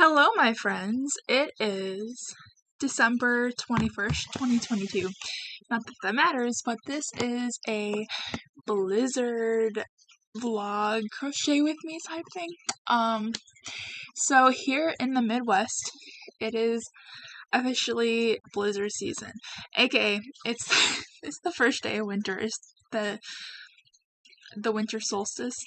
Hello, my friends. It is December 21st, 2022. Not that that matters, but this is a Blizzard vlog crochet with me type thing. So here in the Midwest, it is officially Blizzard season. AKA, it's the first day of winter. It's the winter solstice.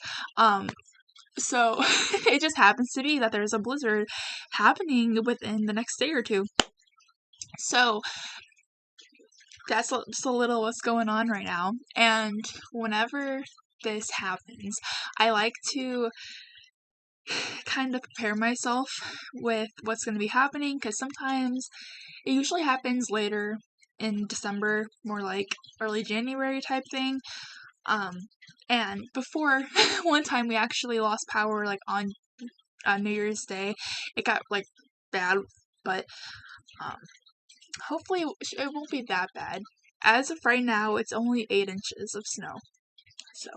So it just happens to be that there's a blizzard happening within the next day or two. So that's just a little what's going on right now. And whenever this happens, I like to kind of prepare myself with what's going to be happening, because sometimes it usually happens later in December, more like early January type thing. And before, one time we actually lost power, like, on New Year's Day. It got, like, bad, but, hopefully it won't be that bad. As of right now, it's only 8 inches of snow, so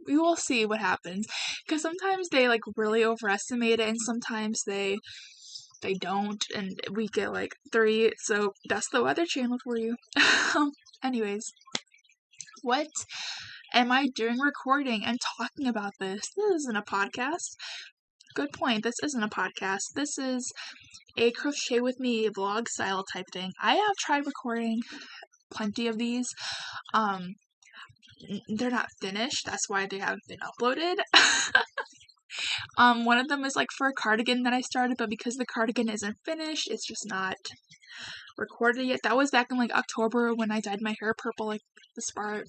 we will see what happens, because sometimes they, like, really overestimate it, and sometimes they don't, and we get, like, 3, so that's the Weather Channel for you. Anyways, what am I doing recording and talking about this? This isn't a podcast. Good point. This isn't a podcast. This is a crochet with me vlog style type thing. I have tried recording plenty of these. They're not finished. That's why they haven't been uploaded. One of them is like for a cardigan that I started, but because the cardigan isn't finished, it's just not recorded yet. That was back in like October when I dyed my hair purple like this part.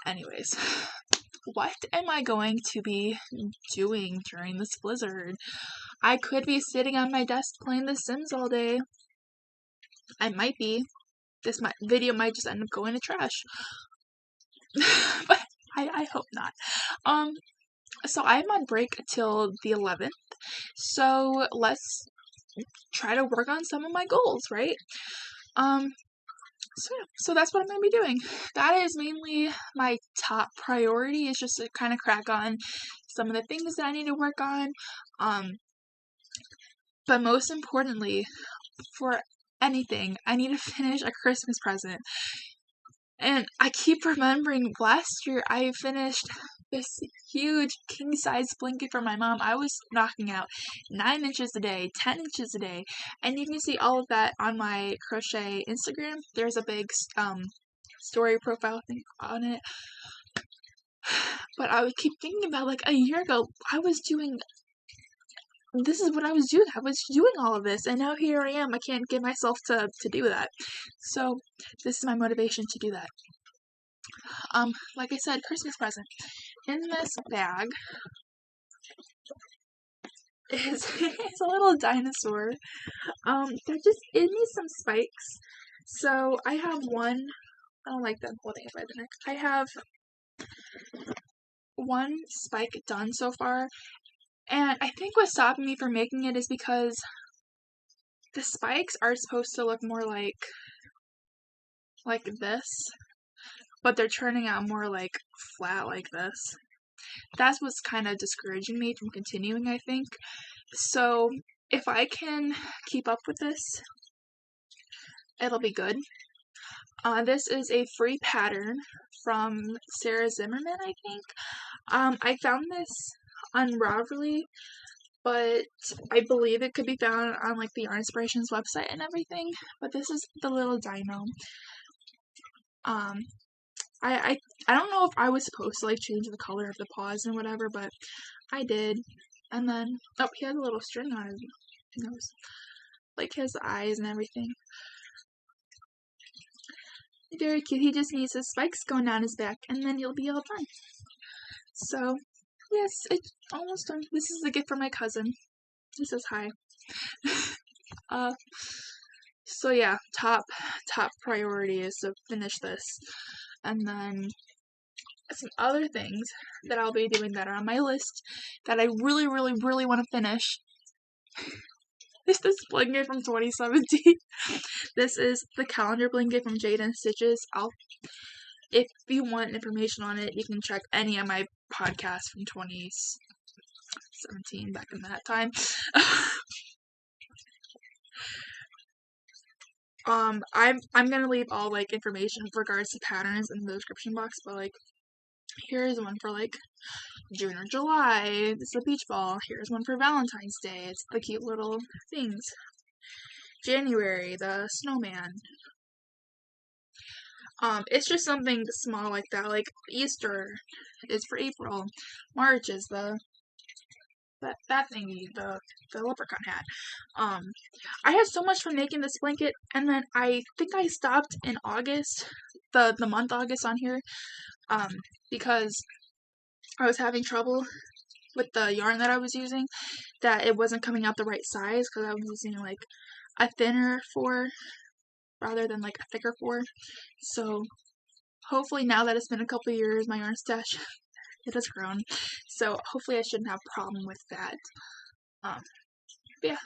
Anyways, what am I going to be doing during this blizzard? I could be sitting on my desk playing The Sims all day. I might be. This video might just end up going to trash. But I hope not. So I'm on break till the 11th. So let's try to work on some of my goals, right? So that's what I'm going to be doing. That is mainly my top priority, is just to kind of crack on some of the things that I need to work on. But most importantly, for anything, I need to finish a Christmas present. And I keep remembering last year I finished this huge king-size blanket for my mom. I was knocking out 9 inches a day, 10 inches a day, and you can see all of that on my crochet Instagram. There's a big story profile thing on it. But I would keep thinking about, like, a year ago, this is what I was doing. I was doing all of this, and now here I am. I can't get myself to do that. So this is my motivation to do that. Like I said, Christmas present. In this bag is a little dinosaur. It needs some spikes. So I have one. I don't like them holding it by the neck. I have one spike done so far, and I think what's stopping me from making it is because the spikes are supposed to look more like this, but they're turning out more like flat like this. That's what's kind of discouraging me from continuing, I think. So if I can keep up with this, it'll be good. This is a free pattern from Zimmerman, I think. I found this on Ravelry, but I believe it could be found on like the Yarnspiratins website and everything. But this is the little dino. I don't know if I was supposed to like change the color of the paws and whatever, but I did. And then, oh, he has a little string on his nose, like his eyes and everything. Very cute. He just needs his spikes going down his back, and then he'll be all done. So, yes, it's almost done. This is a gift from my cousin. He says hi. So yeah, top priority is to finish this. And then some other things that I'll be doing that are on my list that I really, really, really want to finish. This blanket from 2017. This is the calendar blanket from Jayda and InStitches. If you want information on it, you can check any of my podcasts from 17 back in that time. I'm gonna leave all like information with regards to patterns in the description box, but like here's one for like June or July. This is a beach ball. Here's one for Valentine's Day. It's the cute little things. January, the snowman. It's just something small like that. Like Easter is for April. March is that thingy, the leprechaun hat. I had so much fun making this blanket, and then I think I stopped in August, the month August on here, because I was having trouble with the yarn that I was using, that it wasn't coming out the right size because I was using like a thinner 4 rather than like a thicker 4. So hopefully now that it's been a couple years, my yarn stash it has grown. So hopefully I shouldn't have a problem with that. But yeah,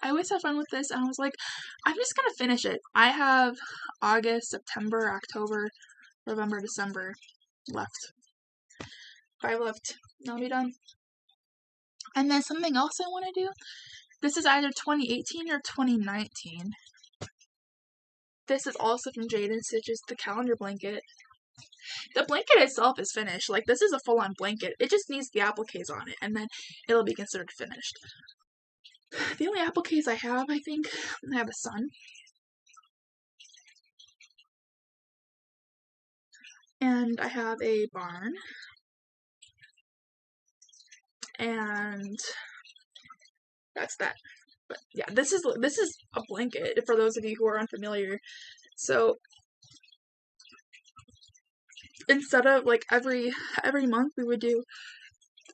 I always have fun with this, and I was like, I'm just gonna finish it. I have August, September, October, November, December left. 5 left. I'll be done. And then something else I want to do. This is either 2018 or 2019. This is also from Jayda InStitches, the calendar blanket. The blanket itself is finished. Like, this is a full-on blanket. It just needs the appliques on it, and then it'll be considered finished. The only appliques I have, I think, I have a sun. And I have a barn. And that's that. But yeah, this is a blanket for those of you who are unfamiliar. So instead of like every month we would do,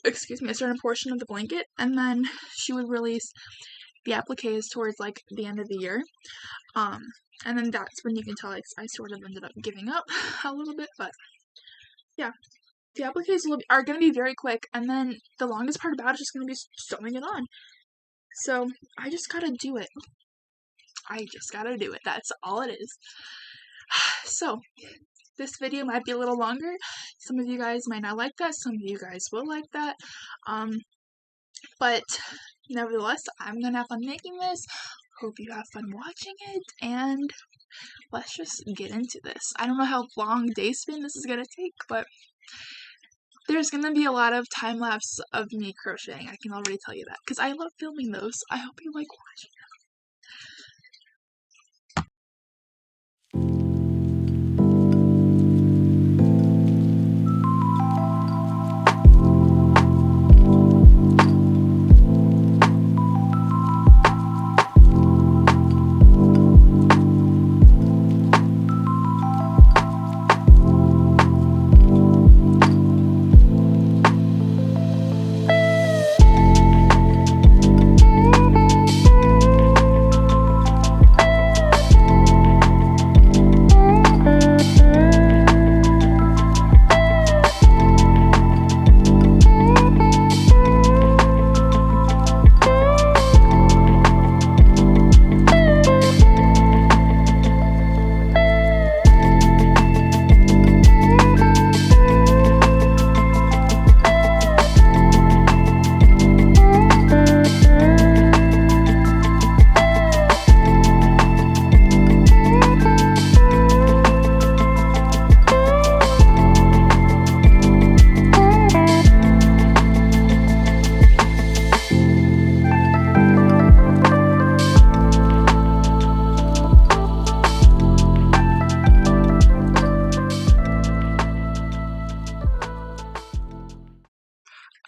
a certain portion of the blanket, and then she would release the appliques towards like the end of the year. And then that's when you can tell like I sort of ended up giving up a little bit, but yeah. The appliques are going to be very quick, and then the longest part about it is just going to be sewing it on. So I just gotta do it. That's all it is. So this video might be a little longer. Some of you guys might not like that. Some of you guys will like that. But nevertheless, I'm gonna have fun making this. Hope you have fun watching it, and let's just get into this. I don't know how long day spin this is gonna take, but there's gonna be a lot of time lapse of me crocheting. I can already tell you that, because I love filming those. I hope you like watching them.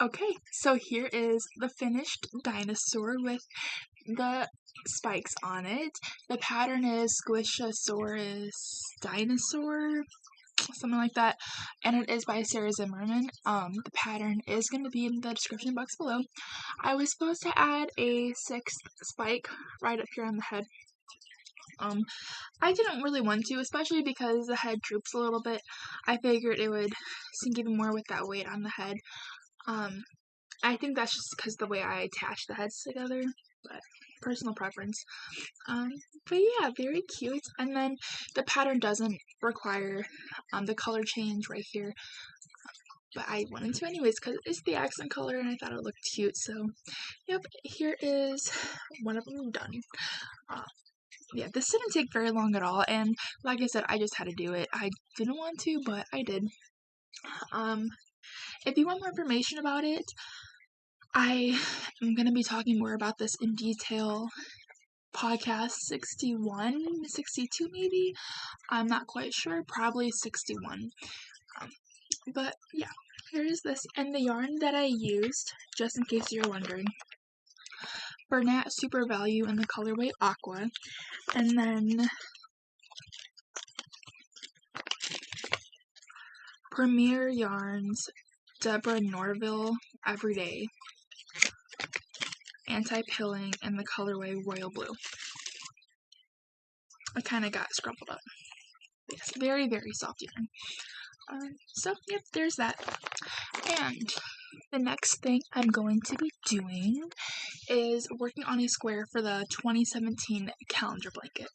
Okay, so here is the finished dinosaur with the spikes on it. The pattern is Squish-A-Saurus dinosaur, something like that, and it is by Sarah Zimmerman. The pattern is going to be in the description box below. I was supposed to add a 6th spike right up here on the head. I didn't really want to, especially because the head droops a little bit. I figured it would sink even more with that weight on the head. I think that's just because the way I attach the heads together, but personal preference. But yeah, very cute. And then the pattern doesn't require the color change right here. but I wanted to anyways because it's the accent color and I thought it looked cute. So, yep, here is one of them done. Yeah, this didn't take very long at all, and like I said, I just had to do it. I didn't want to, but I did. If you want more information about it, I am going to be talking more about this in detail. Podcast 61, 62 maybe? I'm not quite sure, probably 61. But yeah, here's this, and the yarn that I used, just in case you're wondering. Bernat Super Value in the colorway Aqua, and then Premier Yarns Deborah Norville Everyday Anti-Pilling in the colorway Royal Blue. I kind of got scrumpled up. Yes, very, very soft yarn. So, yep, there's that. And the next thing I'm going to be doing is working on a square for the 2017 calendar blanket,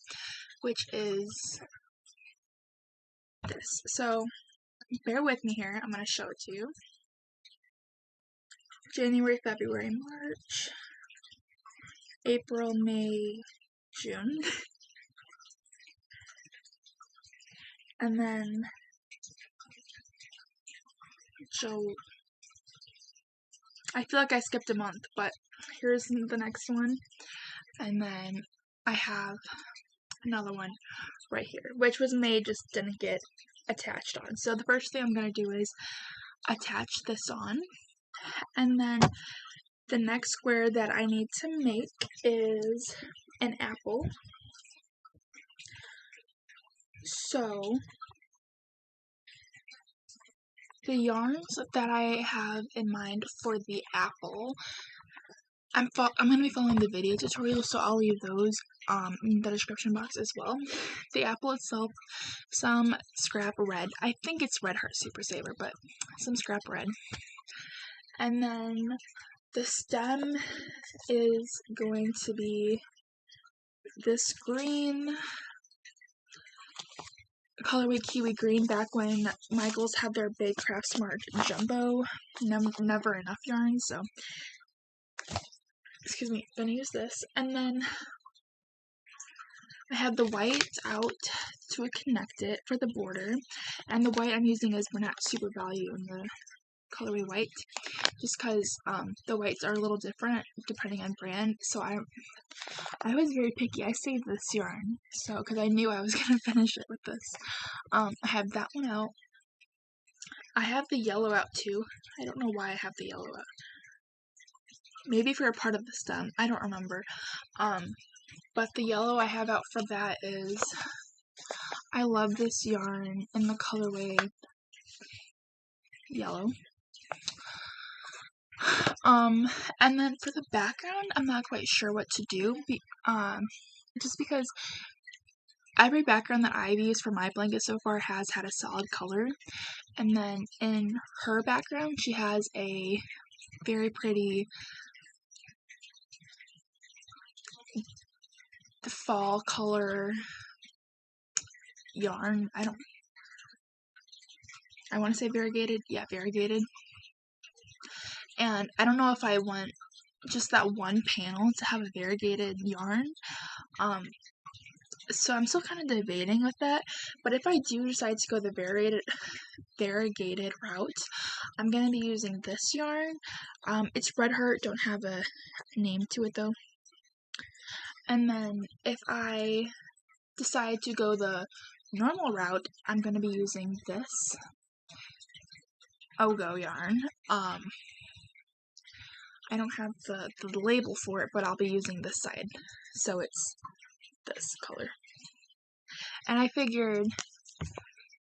which is this. So, bear with me here. I'm going to show it to you. January, February, March, April, May, June. And then I feel like I skipped a month, but here's the next one. And then I have another one right here, which was May, just didn't get attached on. So the first thing I'm going to do is attach this on. And then the next square that I need to make is an apple. So the yarns that I have in mind for the apple, I'm going to be following the video tutorial, so I'll leave those in the description box as well. The apple itself, some scrap red. I think it's Red Heart Super Saver, but some scrap red. And then the stem is going to be this green, colorway Kiwi Green, back when Michaels had their big Craft Smart Jumbo never enough yarn, so excuse me, I'm gonna use this. And then I have the white out to connect it for the border, and the white I'm using is Bernat Super Value in the colorway white, just because the whites are a little different depending on brand. So I was very picky. I saved this yarn, so because I knew I was gonna finish it with this. I have that one out. I have the yellow out too. I don't know why I have the yellow out. Maybe for a part of the stem. I don't remember. But the yellow I have out for that is, I love this yarn in the colorway yellow. And then for the background, I'm not quite sure what to do. Just because every background that I've used for my blanket so far has had a solid color. And then in her background, she has a very pretty fall color yarn. I want to say variegated. Yeah, variegated. And I don't know if I want just that one panel to have a variegated yarn. So I'm still kind of debating with that. But if I do decide to go the variegated route, I'm going to be using this yarn. It's Red Heart, don't have a name to it though. And then if I decide to go the normal route, I'm going to be using this Ogo yarn. I don't have the label for it, but I'll be using this side. So it's this color. And I figured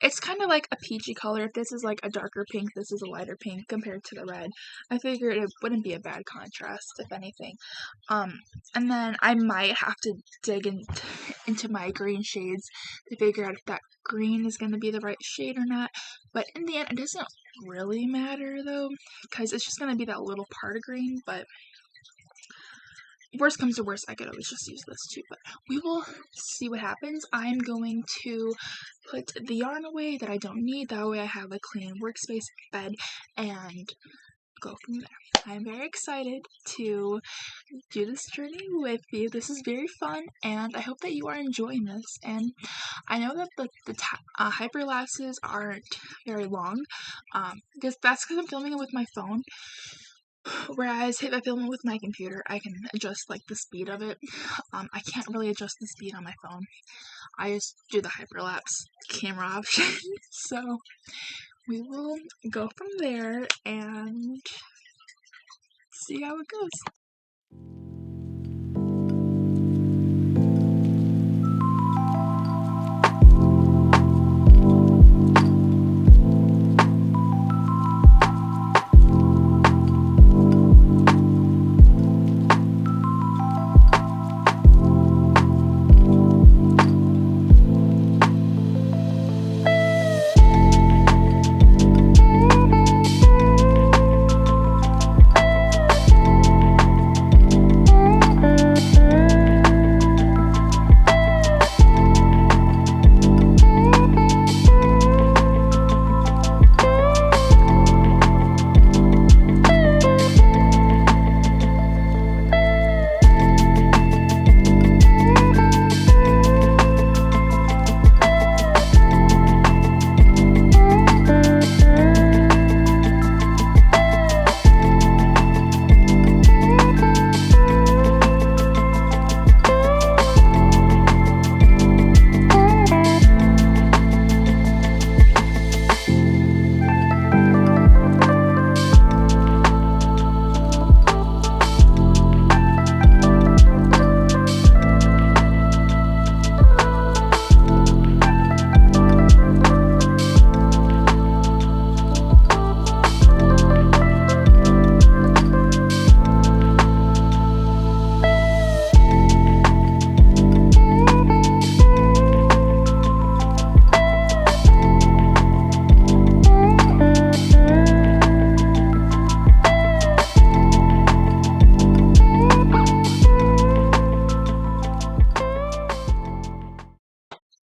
it's kind of like a peachy color. If this is like a darker pink, this is a lighter pink compared to the red. I figured it wouldn't be a bad contrast, if anything. And then I might have to dig into my green shades to figure out if that green is going to be the right shade or not. But in the end, it doesn't really matter though, because it's just going to be that little part of green. But worst comes to worst, I could always just use this too, but we will see what happens. I'm going to put the yarn away that I don't need, that way I have a clean workspace, bed, and go from there. I'm very excited to do this journey with you. This is very fun, and I hope that you are enjoying this. And I know that the hyperlapses aren't very long, because that's because I'm filming it with my phone. Whereas if I film it with my computer, I can adjust like the speed of it. I can't really adjust the speed on my phone. I just do the hyperlapse camera option. So we will go from there and see how it goes.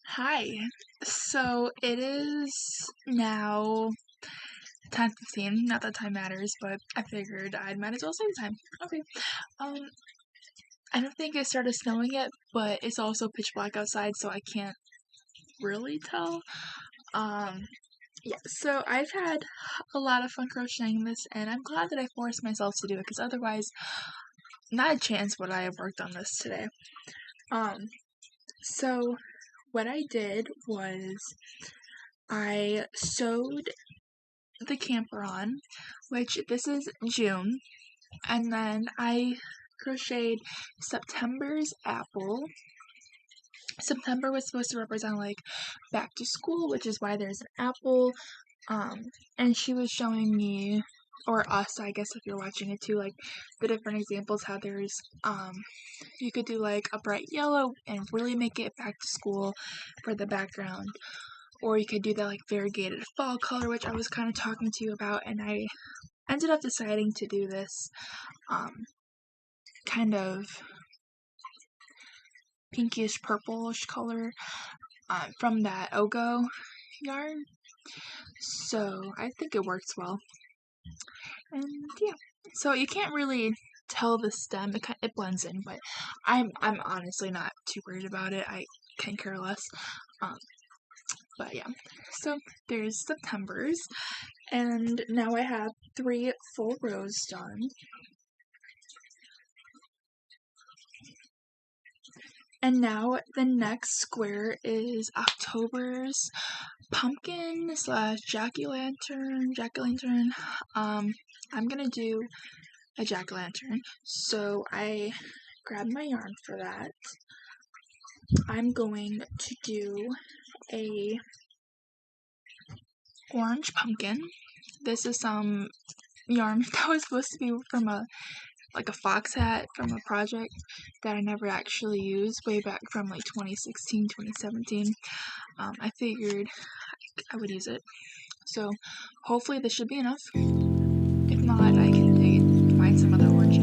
Hi, so it is now 10:15. Not that time matters, but I figured I might as well say the time. Okay. I don't think it started snowing yet, but it's also pitch black outside, so I can't really tell. Yeah, so I've had a lot of fun crocheting this, and I'm glad that I forced myself to do it, because otherwise, not a chance would I have worked on this today. So what I did was I sewed the camper on, which this is June, and then I crocheted September's apple. September was supposed to represent like back to school, which is why there's an apple. And she was showing me, or us, I guess if you're watching it too, like the different examples, how there's you could do like a bright yellow and really make it back to school for the background, or you could do that like variegated fall color, which I was kind of talking to you about, and I ended up deciding to do this kind of pinkish purplish color from that Ogo yarn. So I think it works well. And yeah, so you can't really tell the stem, it blends in, but I'm honestly not too worried about it. I can care less. But yeah, so there's September's, and now I have 3 full rows done. And now the next square is October's pumpkin / jack-o'-lantern. I'm gonna do a jack-o'-lantern, so I grabbed my yarn for that. I'm going to do a orange pumpkin. This is some yarn that was supposed to be from a fox hat from a project that I never actually used way back from like 2016, 2017. I figured I would use it. So hopefully this should be enough. If not, I can find some other orange.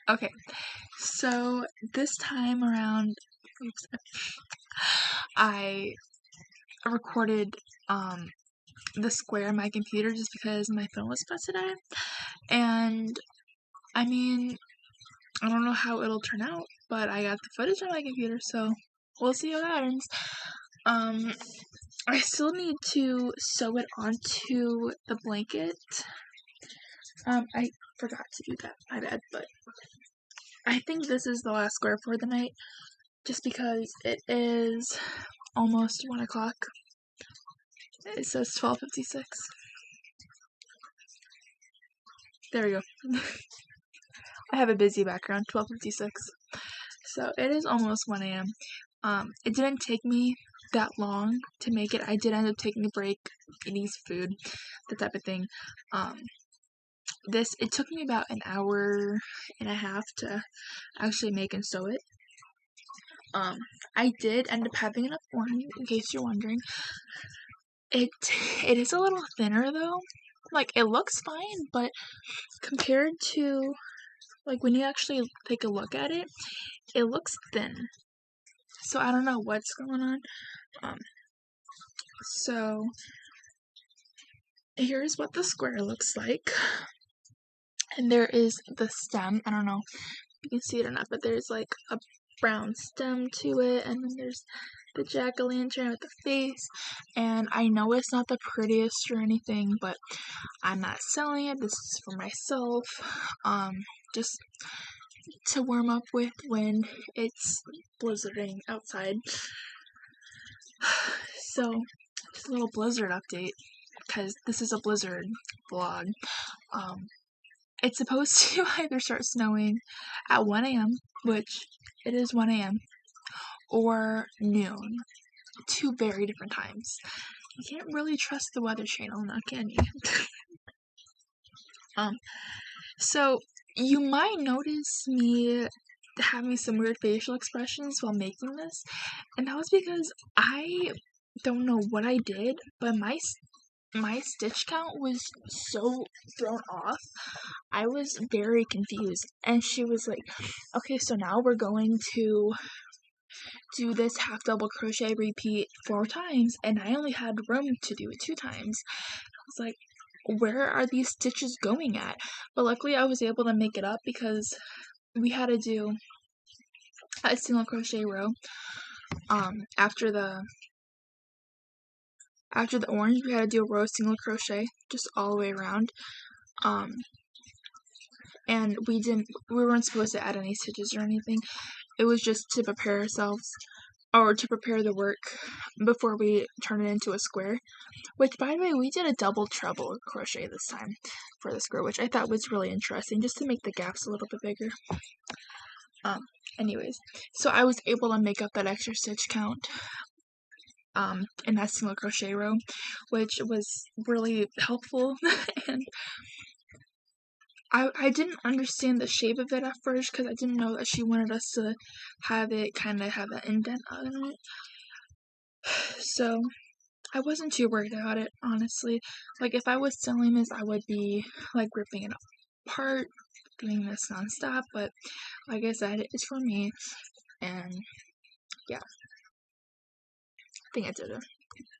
Okay, so this time around, oops, I recorded the square on my computer just because my phone was supposed to die, and I mean, I don't know how it'll turn out, but I got the footage on my computer, so we'll see what happens. I still need to sew it onto the blanket. I forgot to do that, my bad, but I think this is the last square for the night, just because it is almost 1 o'clock. It says 12:56. There we go. I have a busy background, 12:56. So it is almost 1 a.m. It didn't take me that long to make it. I did end up taking a break, eating some food, that type of thing. It took me about an hour and a half to actually make and sew it. I did end up having enough orange, in case you're wondering. It is a little thinner though. Like, it looks fine, but compared to, like, when you actually take a look at it, it looks thin. So I don't know what's going on. So here's what the square looks like. And there is the stem. I don't know if you can see it or not, but there's like a brown stem to it, and then there's the jack-o'-lantern with the face. And I know it's not the prettiest or anything, but I'm not selling it. This is for myself, just to warm up with when it's blizzarding outside. So just a little blizzard update, because this is a blizzard vlog. It's supposed to either start snowing at 1 a.m., which it is 1 a.m., or noon. 2 very different times. You can't really trust the Weather Channel now, can you? So you might notice me having some weird facial expressions while making this, and that was because I don't know what I did, but my stitch count was so thrown off. I was very confused, and she was like, okay, so now we're going to do this half double crochet repeat 4 times, and I only had room to do it 2 times. I was like, where are these stitches going at? But luckily I was able to make it up, because we had to do a single crochet row after the orange. We had to do a row of single crochet just all the way around, and we weren't supposed to add any stitches or anything. It was just to prepare ourselves, or to prepare the work before we turn it into a square. Which, by the way, we did a double treble crochet this time for the square, which I thought was really interesting, just to make the gaps a little bit bigger. Anyways, so I was able to make up that extra stitch count in that single crochet row, which was really helpful. And I didn't understand the shape of it at first, because I didn't know that she wanted us to have it kind of have an indent on it. So I wasn't too worried about it, honestly. Like, if I was selling this, I would be like ripping it apart, doing this nonstop, but like I said, it's for me, and yeah, I think I did a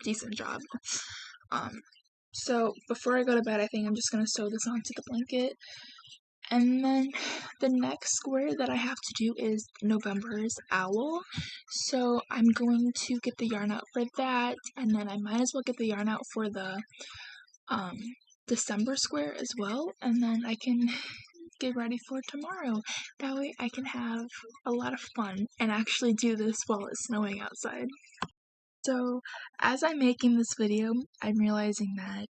decent job. So before I go to bed, I think I'm just gonna sew this onto the blanket. And then the next square that I have to do is November's owl. So I'm going to get the yarn out for that, and then I might as well get the yarn out for the December square as well, and then I can get ready for tomorrow. That way I can have a lot of fun and actually do this while it's snowing outside. So as I'm making this video, I'm realizing that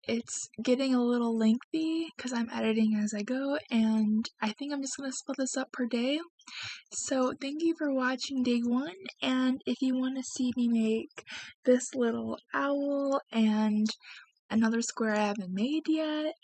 it's getting a little lengthy because I'm editing as I go, and I think I'm just going to split this up per day. So thank you for watching day 1, and if you want to see me make this little owl and another square I haven't made yet,